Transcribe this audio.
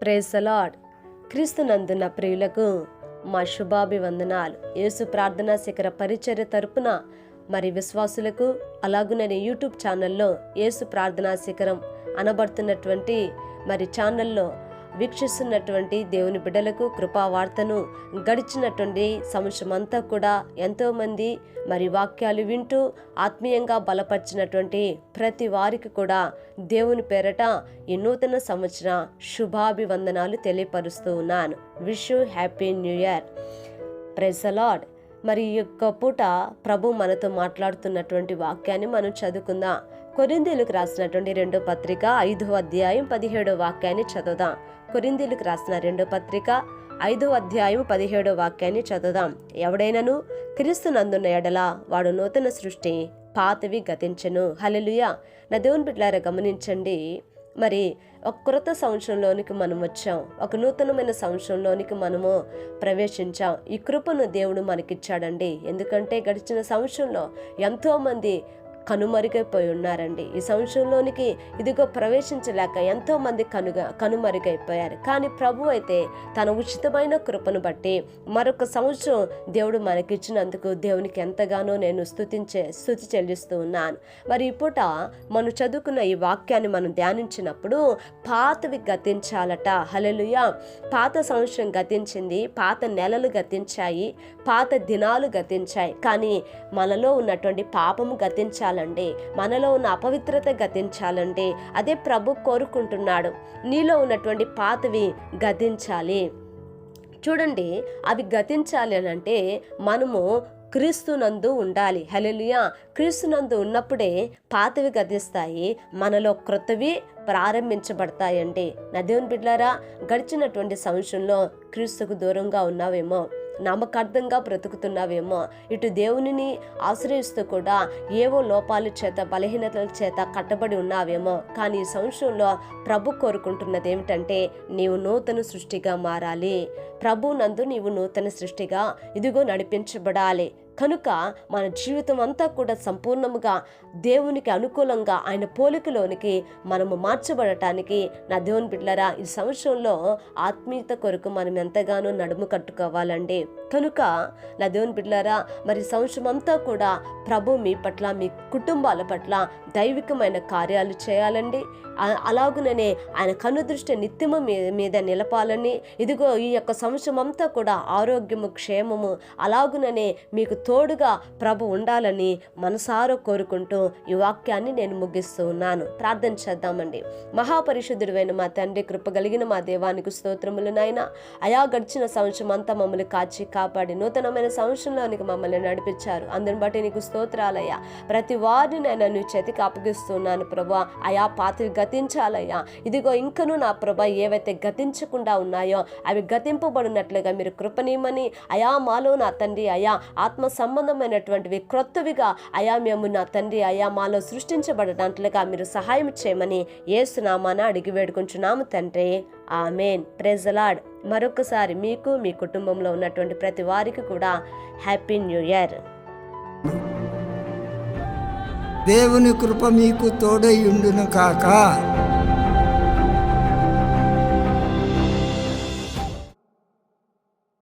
Praise the lord. క్రీస్తునందున్న ప్రియులకు మా శుభాభివందనాలు. యేసు ప్రార్థనా శిఖర పరిచర్య తరపున మరి విశ్వాసులకు అలాగుననే యూట్యూబ్ ఛానల్లో యేసు ప్రార్థనా శిఖరం అనబడుతున్నటువంటి మరి ఛానల్లో వీక్షిస్తున్నటువంటి దేవుని బిడ్డలకు కృపావార్తను గడిచినటువంటి సంవత్సరం అంతా కూడా ఎంతోమంది మరి వాక్యాలు వింటూ ఆత్మీయంగా బలపరిచినటువంటి ప్రతి వారికి కూడా దేవుని పేరట ఈ నూతన సంవత్సర శుభాభివందనాలు తెలియపరుస్తూ ఉన్నాను. Wish you happy new year. Praise the Lord. మరి ఈ యొక్క పూట ప్రభు మనతో మాట్లాడుతున్నటువంటి వాక్యాన్ని మనం చదువుకుందాం. కొరింథీయులకు రాసినటువంటి 2వ పత్రిక 5వ అధ్యాయం 17వ వాక్యాన్ని చదువుదాం. కొరింథీయులకు రాసిన 2వ పత్రిక 5వ అధ్యాయం 17వ వాక్యాన్ని చదువుదాం. ఎవడైనను క్రీస్తునందున్న ఎడల వాడు నూతన సృష్టి, పాతవి గతించెను. హల్లెలూయా. నా దేవుని బిడ్డలారా గమనించండి. మరి ఒక క్రొత్త సంవత్సరంలోనికి మనం వచ్చాం. ఒక నూతనమైన సంవత్సరంలోనికి మనము ప్రవేశించాం. ఈ కృపను దేవుడు మనకిచ్చాడండి. ఎందుకంటే గడిచిన సంవత్సరంలో ఎంతోమంది కనుమరుగైపోయి ఉన్నారండి. ఈ సంవత్సరంలోనికి ఇదిగో ప్రవేశించలేక ఎంతో మంది కనుమరుగైపోయారు. కానీ ప్రభు అయితే తన ఉచితమైన కృపను బట్టి మరొక సంవత్సరం దేవుడు మనకిచ్చినందుకు దేవునికి ఎంతగానో నేను స్తుతి చెల్లిస్తూ ఉన్నాను. మరి ఈ పూట మనం చదువుకున్న ఈ వాక్యాన్ని మనం ధ్యానించినప్పుడు పాతవి గతించాలట. హల్లెలూయా. పాత సంవత్సరం గతించింది, పాత నెలలు గతించాయి, పాత దినాలు గతించాయి. కానీ మనలో ఉన్నటువంటి పాపము గతించాలి, మనలో ఉన్న అపవిత్రత గతించాలండి. అదే ప్రభు కోరుకుంటున్నాడు. నీలో ఉన్నటువంటి పాతవి గతించాలి. చూడండి, అవి గతించాలి అని అంటే మనము క్రీస్తునందు ఉండాలి. హల్లెలూయా. క్రీస్తునందు ఉన్నప్పుడే పాతవి గతిస్తాయి, మనలో క్రొత్తవి ప్రారంభించబడతాయండి. నా దేవుని బిడ్డలారా, గడిచినటువంటి సంవత్సరంలో క్రీస్తుకు దూరంగా ఉన్నావేమో, నమ్మకార్థంగా బ్రతుకుతున్నావేమో, ఇటు దేవునిని ఆశ్రయిస్తూ కూడా ఏవో లోపాల చేత బలహీనతల చేత కట్టబడి ఉన్నావేమో. కానీ ఈ సంవత్సరంలో ప్రభు కోరుకుంటున్నది ఏమిటంటే నీవు నూతన సృష్టిగా మారాలి. ప్రభు నందు నీవు నూతన సృష్టిగా ఇదిగో నడిపించబడాలి. కనుక మన జీవితం అంతా కూడా సంపూర్ణముగా దేవునికి అనుకూలంగా ఆయన పోలికలోనికి మనము మార్చబడటానికి నా దేవుని బిడ్డలారా ఈ సంవత్సరంలో ఆత్మీయత కొరకు మనం ఎంతగానో నడుము కట్టుకోవాలండి. కనుక నా దేవుని బిడ్డలారా, మరి సంవత్సరం అంతా కూడా ప్రభు మీ పట్ల, మీ కుటుంబాల పట్ల దైవికమైన కార్యాలు చేయాలండి. అలాగుననే ఆయన కనుదృష్టి నిత్యము మీద నిలపాలని, ఇదిగో ఈ యొక్క సంవత్సరం అంతా కూడా ఆరోగ్యము, క్షేమము అలాగుననే మీకు తోడుగా ప్రభు ఉండాలని మనసారా కోరుకుంటూ ఈ వాక్యాన్ని నేను ముగిస్తూ ఉన్నాను. ప్రార్థన చేద్దామండి. మహాపరిశుద్ధుడైన మా తండ్రి, కృప కలిగిన మా దేవానికి స్తోత్రములు నాయనా. అయా గడిచిన సంవత్సరం అంతా మమ్మల్ని కాచి కాపాడి నూతనమైన సంవత్సరంలోనికి మమ్మల్ని నడిపించారు. అందుని బట్టి నీకు స్తోత్రాలయ్యా. ప్రతి వారిని నేను నీ చేతికి అప్పగిస్తున్నాను ప్రభా. అయా పాతవి గతించాలయ్యా. ఇదిగో ఇంకనూ నా ప్రభా ఏవైతే గతించకుండా ఉన్నాయో అవి గతింపబడినట్లుగా మీరు కృపనీయమని అయా మాలో నా తండ్రి అయా ఆత్మ సంబంధమైనటువంటివి క్రొత్తవిగా అయా మేము నా తండ్రి అయా మాలో సృష్టించబడటట్లుగా మీరు సహాయం చేయమని యేసు నామాన అడిగి వేడుకుంటున్నాము తండ్రి. ఆమేన్. Praise the lord. మరొకసారి మీకు, మీ కుటుంబంలో ఉన్నటువంటి ప్రతి వారికి కూడా హ్యాపీ న్యూ ఇయర్. దేవుని కృప మీకు తోడై ఉండును కాక.